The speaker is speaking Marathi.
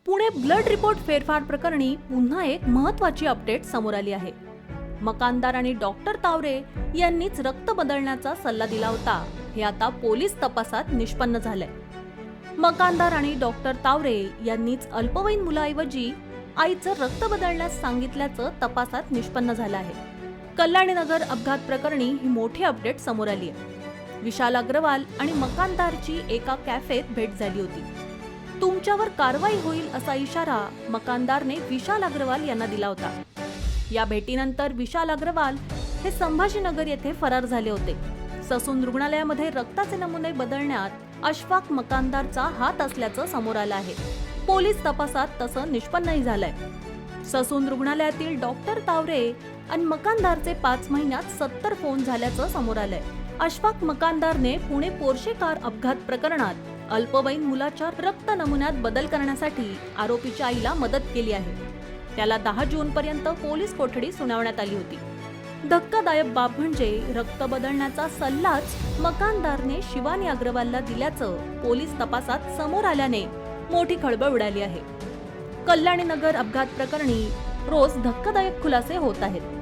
पुणे ब्लड रिपोर्ट फेरफार प्रकरणी पुन्हा एक महत्त्वाची अपडेट समोर आली आहे। मकानदार आणि डॉक्टर तावरे यांनीच रक्त बदलण्याचा सल्ला दिला होता, हे आता पोलीस तपासात निष्पन्न झालंय। मकानदार आणि डॉक्टर तावरे यांनीच अल्पवयीन मुलाऐवजी आईचं रक्त बदलण्यास सांगितल्याचं तपासात निष्पन्न झालं आहे। कल्याणीनगर अपघात प्रकरणी ही मोठी अपडेट समोर आली आहे। विशाल अग्रवाल आणि मकानदारची एका कॅफेत भेट झाली होती। तुमच्यावर कारवाई होईल असा इशारा मकानदारने विशाल अग्रवाल यांना दिला होता। या भेटीनंतर विशाल अग्रवाल हे संभाजीनगर येथे फरार झाले होते। ससून रुग्णालयामध्ये रक्ताचे नमुने बदलण्यात अशफाक मकानदारचा हात असल्याचं समोर आलं आहे। पोलीस तपासात तसं निष्पन्नही झालंय। ससून रुग्णालयातील डॉक्टर तावरे आणि मकानदारचे 5 महिन्यात 70 फोन झाल्याचं समोर आलंय। अशफाक मकानदारने पुणे पोर्शे कार अपघात प्रकरणात अल्पवयीन मुलाच्या रक्त नमुन्यात बदल करण्यासाठी आरोपीच्या आईला मदत केली आहे। त्याला 10 जून पर्यंत पोलीस कोठडी सुनावण्यात आली होती। धक्कादायक बाब म्हणजे रक्त बदलण्याचा सल्लाच मकानदारने शिवानी अग्रवालला दिल्याचं पोलीस तपासात समोर आल्याने मोठी खळबळ उडाली आहे। कल्याणीनगर अपघात प्रकरणी रोज धक्कादायक खुलासे होत आहेत।